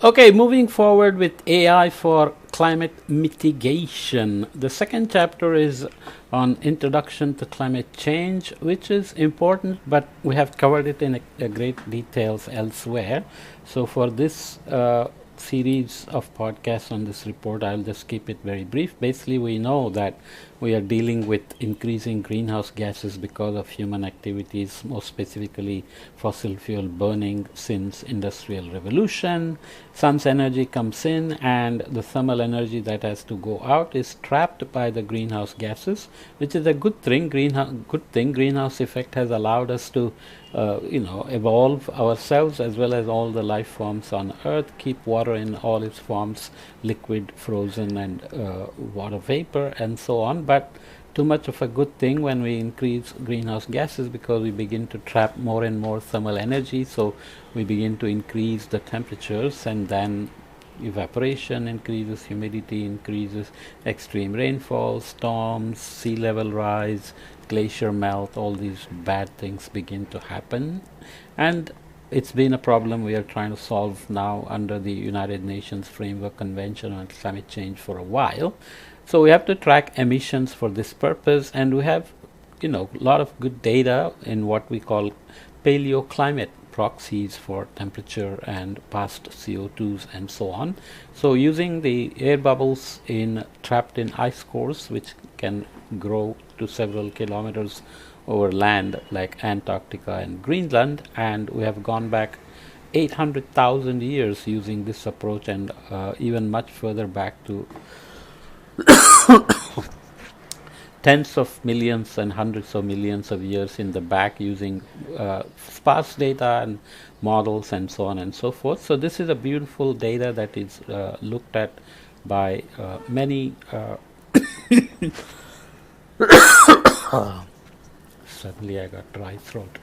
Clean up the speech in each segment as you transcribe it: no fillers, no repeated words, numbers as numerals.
Okay, moving forward with AI for climate mitigation. The second chapter is on introduction to climate change, which is important, but we have covered it in a great details elsewhere. So for this series of podcasts on this report, I'll just keep it very brief. Basically, we know that we are dealing with increasing greenhouse gases because of human activities, more specifically fossil fuel burning since industrial revolution. Sun's energy comes in and the thermal energy that has to go out is trapped by the greenhouse gases, which is a good thing. Greenhouse effect has allowed us to evolve ourselves as well as all the life forms on Earth, keep water in all its forms, liquid, frozen, and water vapor, and so on. But too much of a good thing when we increase greenhouse gases, because we begin to trap more and more thermal energy. So we begin to increase the temperatures, and then evaporation increases, humidity increases, extreme rainfall, storms, sea level rise, glacier melt, all these bad things begin to happen. And it's been a problem we are trying to solve now under the United Nations Framework Convention on Climate Change for a while. So we have to track emissions for this purpose, and we have a lot of good data in what we call paleoclimate proxies for temperature and past CO2s and so on. So using the air bubbles trapped in ice cores, which can grow to several kilometers over land like Antarctica and Greenland, and we have gone back 800,000 years using this approach, and even much further back to tens of millions and hundreds of millions of years in the back, using sparse data and models and so on and so forth. So this is a beautiful data that is looked at by many suddenly I got dry throat.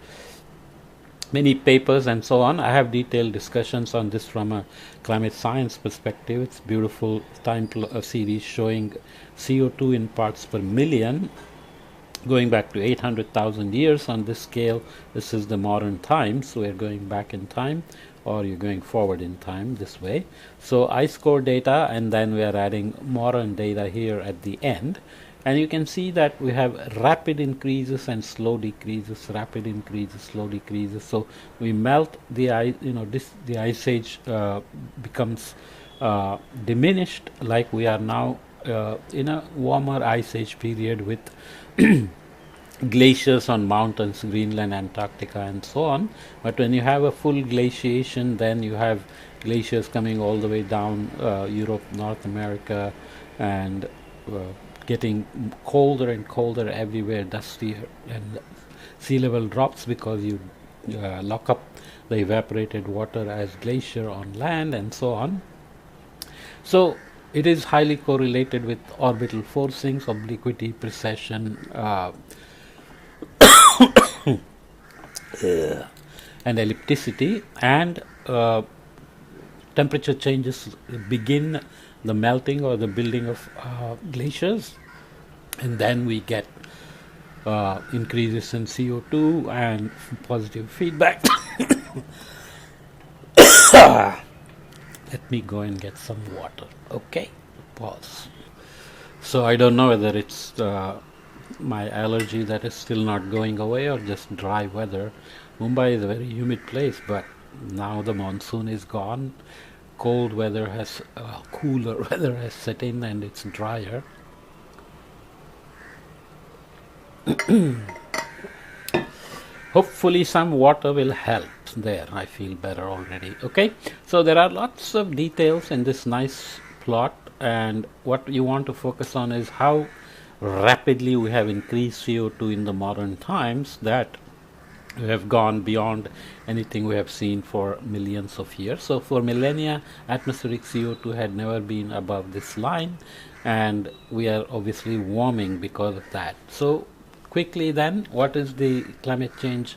Many papers and so on. I have detailed discussions on this from a climate science perspective. It's beautiful time series showing CO2 in parts per million going back to 800,000 years on this scale. This is the modern time, so we're going back in time, or you're going forward in time this way. So ice core data, and then we are adding modern data here at the end. And you can see that we have rapid increases and slow decreases, rapid increases, slow decreases. So we melt the ice, the ice age becomes diminished, like we are now in a warmer ice age period with glaciers on mountains, Greenland, Antarctica, and so on. But when you have a full glaciation, then you have glaciers coming all the way down Europe, North America, and getting colder and colder everywhere, dustier, and sea level drops because you lock up the evaporated water as glacier on land and so on. So it is highly correlated with orbital forcings, obliquity, precession, and ellipticity, and temperature changes begin the melting or the building of glaciers, and then we get increases in CO2 and positive feedback. Let me go and get some water. Okay, pause. So I don't know whether it's my allergy that is still not going away or just dry weather. Mumbai is a very humid place, but now the monsoon is gone. Cold weather has cooler weather has set in, and it's drier. Hopefully some water will help. There, I feel better already. Okay, so there are lots of details in this nice plot, and what you want to focus on is how rapidly we have increased CO2 in the modern times, that we have gone beyond anything we have seen for millions of years. So for millennia, atmospheric CO2 had never been above this line, and we are obviously warming because of that. So quickly then, what is the climate change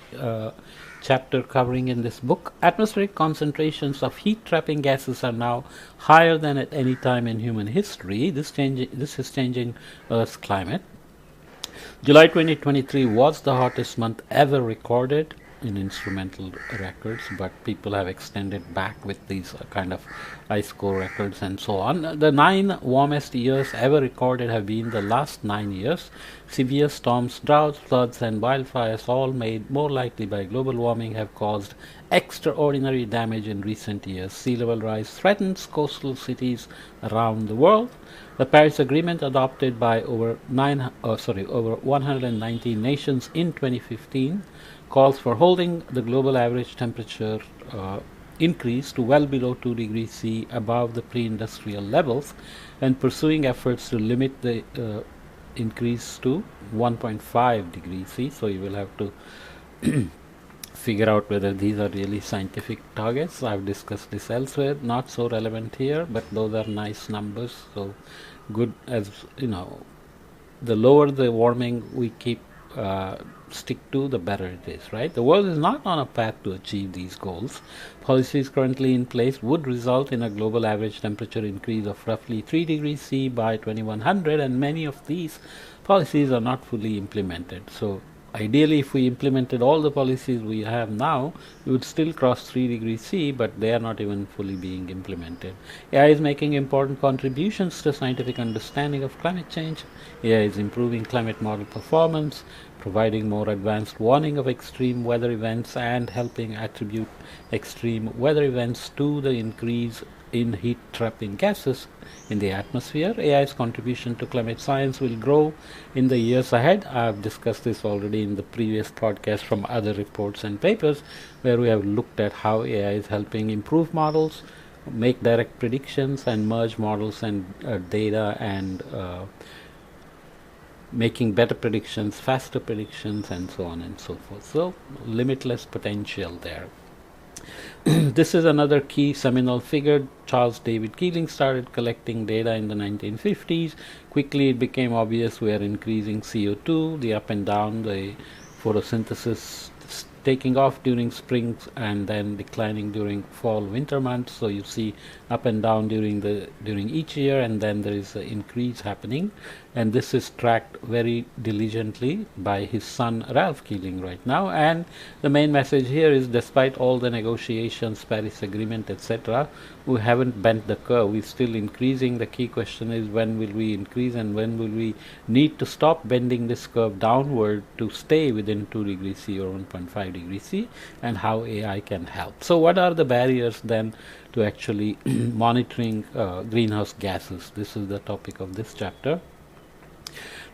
chapter covering in this book? Atmospheric concentrations of heat-trapping gases are now higher than at any time in human history. This is changing Earth's climate. July 2023 was the hottest month ever recorded. in instrumental records, but people have extended back with these kind of ice core records and so on. The 9 warmest years ever recorded have been the last 9 years. Severe storms, droughts, floods, and wildfires, all made more likely by global warming, have caused extraordinary damage in recent years. Sea level rise threatens coastal cities around the world. The Paris Agreement, adopted by over 190 nations in 2015, calls for holding the global average temperature increase to well below 2 degrees C above the pre-industrial levels, and pursuing efforts to limit the increase to 1.5 degrees C. So you will have to figure out whether these are really scientific targets. I've discussed this elsewhere, not so relevant here, but those are nice numbers. So good, as you know, the lower the warming we keep stick to, the better it is, right? The world is not on a path to achieve these goals. Policies currently in place would result in a global average temperature increase of roughly 3 degrees C by 2100, and many of these policies are not fully implemented. So ideally, if we implemented all the policies we have now, we would still cross 3 degrees C, but they are not even fully being implemented. AI is making important contributions to scientific understanding of climate change. AI is improving climate model performance, providing more advanced warning of extreme weather events, and helping attribute extreme weather events to the increase in heat trapping gases in the atmosphere. AI's contribution to climate science will grow in the years ahead. I've discussed this already in the previous podcast from other reports and papers, where we have looked at how AI is helping improve models, make direct predictions, and merge models and data, and making better predictions, faster predictions, and so on and so forth. So limitless potential there. This is another key seminal figure. Charles David Keeling started collecting data in the 1950s. Quickly it became obvious we are increasing CO2, the up and down, the photosynthesis taking off during spring and then declining during fall winter months. So you see up and down during each year, and then there is an increase happening, and this is tracked very diligently by his son Ralph Keeling right now. And the main message here is, despite all the negotiations, Paris Agreement, etc., we haven't bent the curve. We're still increasing. The key question is, when will we increase, and when will we need to stop bending this curve downward to stay within 2 degrees C or 1.5 degrees C, and how AI can help. So what are the barriers then to actually monitoring greenhouse gases? This is the topic of this chapter.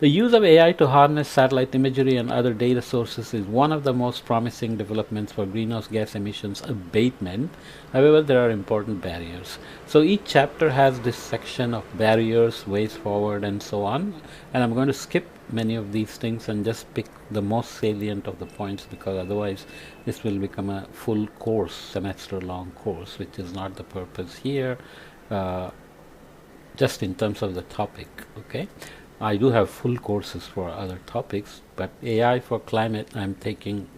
The use of AI to harness satellite imagery and other data sources is one of the most promising developments for greenhouse gas emissions abatement. However, there are important barriers. So each chapter has this section of barriers, ways forward, and so on. And I'm going to skip many of these things and just pick the most salient of the points, because otherwise this will become a full course, semester-long course, which is not the purpose here, just in terms of the topic. Okay. I do have full courses for other topics, but AI for climate, I'm taking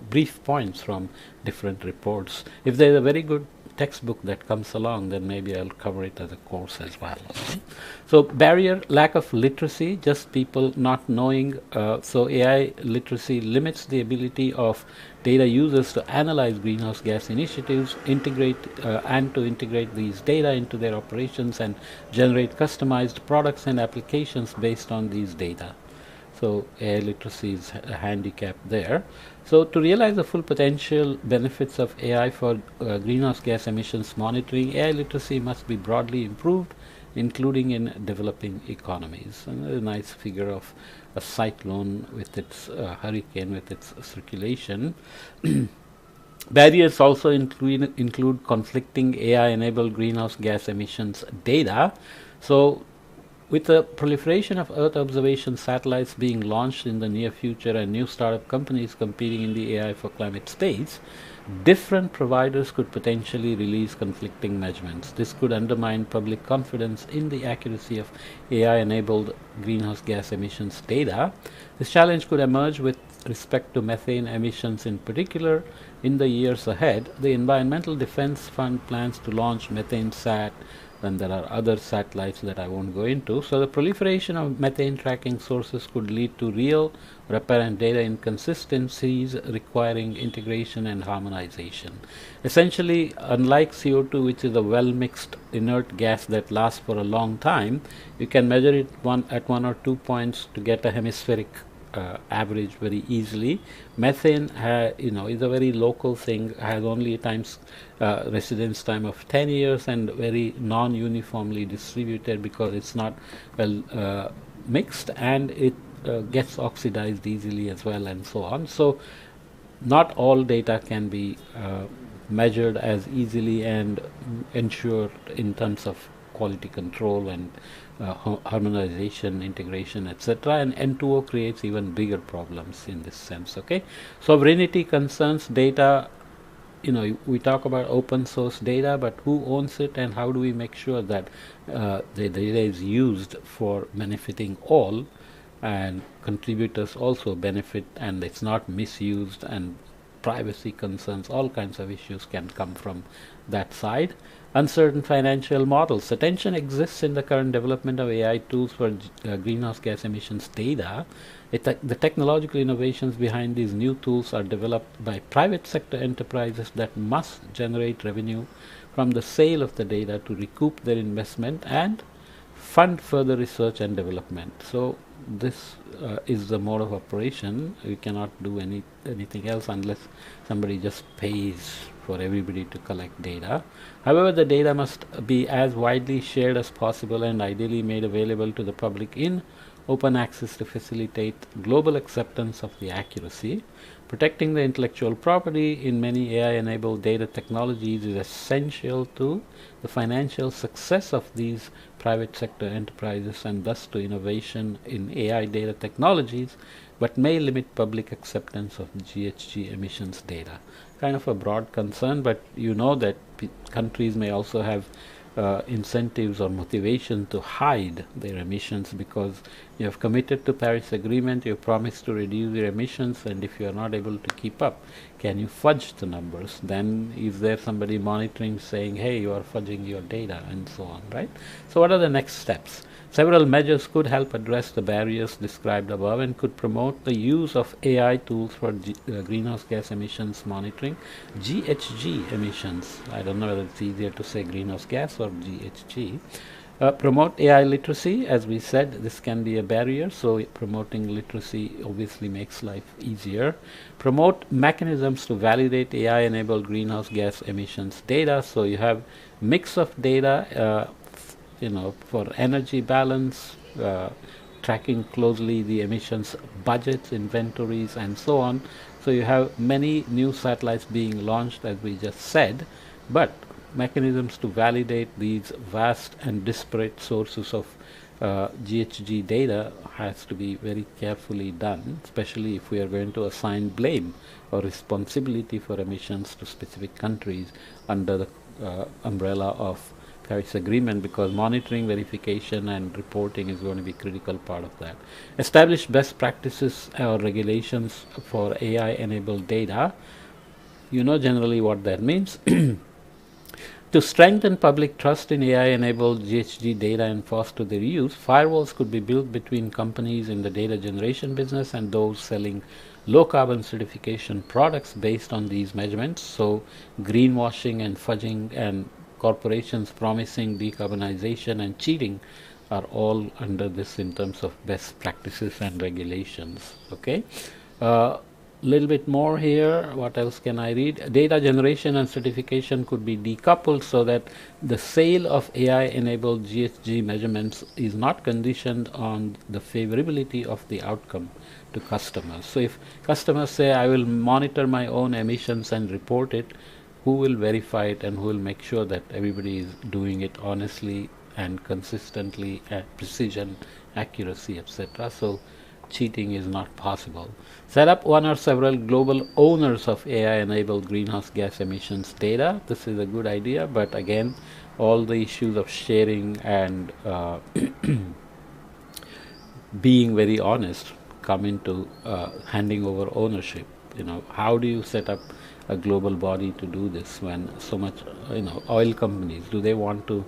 brief points from different reports. If there's a very good textbook that comes along, then maybe I'll cover it as a course as well. Okay? So barrier, lack of literacy, just people not knowing. So AI literacy limits the ability of data users to analyze greenhouse gas initiatives, integrate these data into their operations, and generate customized products and applications based on these data. So AI literacy is a handicap there. So to realize the full potential benefits of AI for greenhouse gas emissions monitoring, AI literacy must be broadly improved, including in developing economies. And a nice figure of a cyclone with its hurricane with its circulation. Barriers also include conflicting AI-enabled greenhouse gas emissions data. So with the proliferation of Earth observation satellites being launched in the near future and new startup companies competing in the AI for climate space, different providers could potentially release conflicting measurements. This could undermine public confidence in the accuracy of AI-enabled greenhouse gas emissions data. This challenge could emerge with respect to methane emissions in particular, in the years ahead, the Environmental Defense Fund plans to launch Methane Sat, and there are other satellites that I won't go into. So the proliferation of methane tracking sources could lead to real or apparent data inconsistencies requiring integration and harmonization. Essentially, unlike CO2, which is a well-mixed inert gas that lasts for a long time, you can measure it at 1 or 2 points to get a hemispheric average very easily. Methane, is a very local thing, has only residence time of 10 years and very non-uniformly distributed because it's not well mixed, and it gets oxidized easily as well, and so on. So not all data can be measured as easily and ensured in terms of quality control and harmonization, integration, etc. And N2O creates even bigger problems in this sense. Okay, sovereignty concerns data. We talk about open source data, but who owns it, and how do we make sure that the data is used for benefiting all, and contributors also benefit, and it's not misused, and privacy concerns, all kinds of issues can come from that side. Uncertain financial models. The tension exists in the current development of AI tools for greenhouse gas emissions data. The technological innovations behind these new tools are developed by private sector enterprises that must generate revenue from the sale of the data to recoup their investment and fund further research and development. So this is the mode of operation. We cannot do anything else unless somebody just pays for everybody to collect data. However, the data must be as widely shared as possible and ideally made available to the public in open access to facilitate global acceptance of the accuracy. Protecting the intellectual property in many AI-enabled data technologies is essential to the financial success of these private sector enterprises and thus to innovation in AI data technologies, but may limit public acceptance of GHG emissions data. Kind of a broad concern, but you know that countries may also have incentives or motivation to hide their emissions because you have committed to Paris Agreement, you have promised to reduce your emissions, and if you are not able to keep up, can you fudge the numbers? Then is there somebody monitoring saying, hey, you are fudging your data, and so on, right? So what are the next steps? Several measures could help address the barriers described above and could promote the use of AI tools for greenhouse gas emissions monitoring. GHG emissions, I don't know whether it's easier to say greenhouse gas or GHG. Promote AI literacy. As we said, this can be a barrier, so promoting literacy obviously makes life easier. Promote mechanisms to validate AI-enabled greenhouse gas emissions data. So you have mix of data, for energy balance, tracking closely the emissions budgets, inventories, and so on. So you have many new satellites being launched, as we just said, but mechanisms to validate these vast and disparate sources of GHG data has to be very carefully done, especially if we are going to assign blame or responsibility for emissions to specific countries under the umbrella of Paris Agreement, because monitoring, verification, and reporting is going to be a critical part of that. Establish best practices or regulations for AI-enabled data. You know generally what that means. To strengthen public trust in AI-enabled GHG data and foster their use, firewalls could be built between companies in the data generation business and those selling low-carbon certification products based on these measurements. So greenwashing and fudging and corporations promising decarbonization and cheating are all under this in terms of best practices and regulations. Okay. Little bit more here. What else can I read? Data generation and certification could be decoupled so that the sale of AI-enabled GHG measurements is not conditioned on the favorability of the outcome to customers. So if customers say, I will monitor my own emissions and report it, who will verify it and who will make sure that everybody is doing it honestly and consistently at precision, accuracy, etc. So cheating is not possible. Set up one or several global owners of AI-enabled greenhouse gas emissions data. This is a good idea, but again, all the issues of sharing and being very honest come into handing over ownership. How do you set up a global body to do this when so much, oil companies, do they want to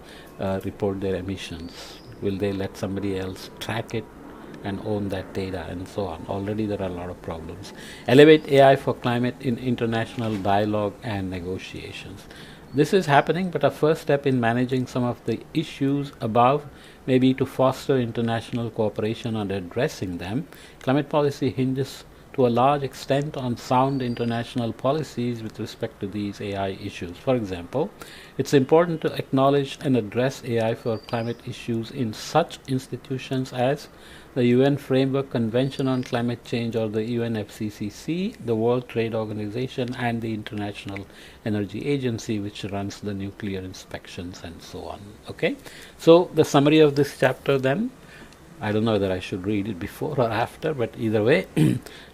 report their emissions? Will they let somebody else track it and own that data, and so on? Already there are a lot of problems. Elevate AI for climate in international dialogue and negotiations. This is happening, but a first step in managing some of the issues above may be to foster international cooperation on addressing them. Climate policy hinges to a large extent on sound international policies with respect to these AI issues. For example, it's important to acknowledge and address AI for climate issues in such institutions as the UN Framework Convention on Climate Change, or the UNFCCC, the World Trade Organization, and the International Energy Agency, which runs the nuclear inspections and so on. Okay, so the summary of this chapter then, I don't know whether I should read it before or after, but either way,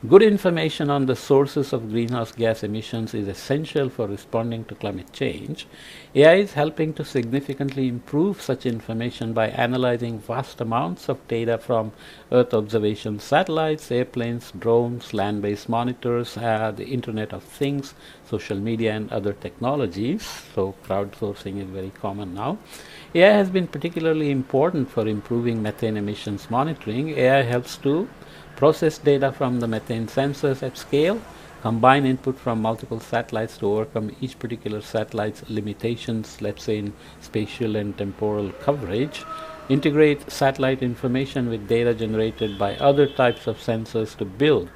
good information on the sources of greenhouse gas emissions is essential for responding to climate change. AI is helping to significantly improve such information by analyzing vast amounts of data from Earth observation satellites, airplanes, drones, land-based monitors, the Internet of Things, social media, and other technologies. So crowdsourcing is very common now. AI has been particularly important for improving methane emissions monitoring. AI helps to process data from the methane sensors at scale, combine input from multiple satellites to overcome each particular satellite's limitations, let's say in spatial and temporal coverage, integrate satellite information with data generated by other types of sensors to build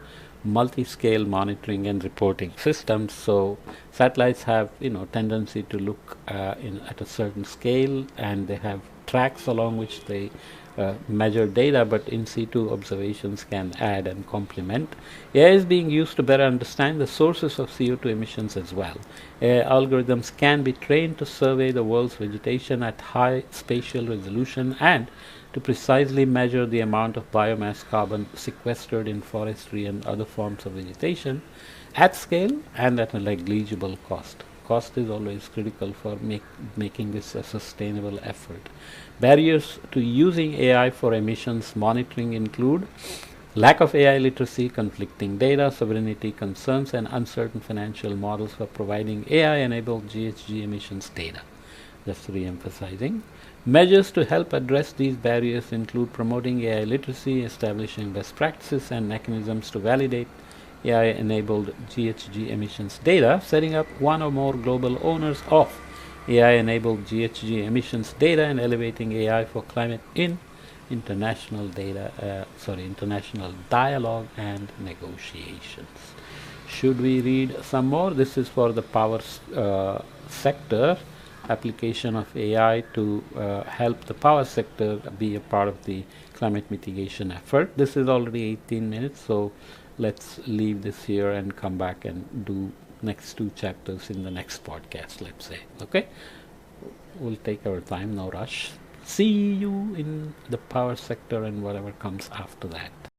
multi-scale monitoring and reporting systems. So satellites have tendency to look at a certain scale, and they have tracks along which they measure data, but in situ observations can add and complement. AI is being used to better understand the sources of CO2 emissions as well. AI algorithms can be trained to survey the world's vegetation at high spatial resolution and to precisely measure the amount of biomass carbon sequestered in forestry and other forms of vegetation at scale and at a negligible cost. Cost is always critical for making this a sustainable effort. Barriers to using AI for emissions monitoring include lack of AI literacy, conflicting data, sovereignty concerns, and uncertain financial models for providing AI-enabled GHG emissions data. Just re-emphasizing. Measures to help address these barriers include promoting AI literacy, establishing best practices and mechanisms to validate AI-enabled GHG emissions data, setting up one or more global owners of AI-enabled GHG emissions data, and elevating AI for climate in international dialogue and negotiations. Should we read some more? This is for the power sector. Application of AI to help the power sector be a part of the climate mitigation effort. This is already 18 minutes, so let's leave this here and come back and do next 2 chapters in the next podcast, let's say. Okay, we'll take our time, no rush. See you in the power sector and whatever comes after that.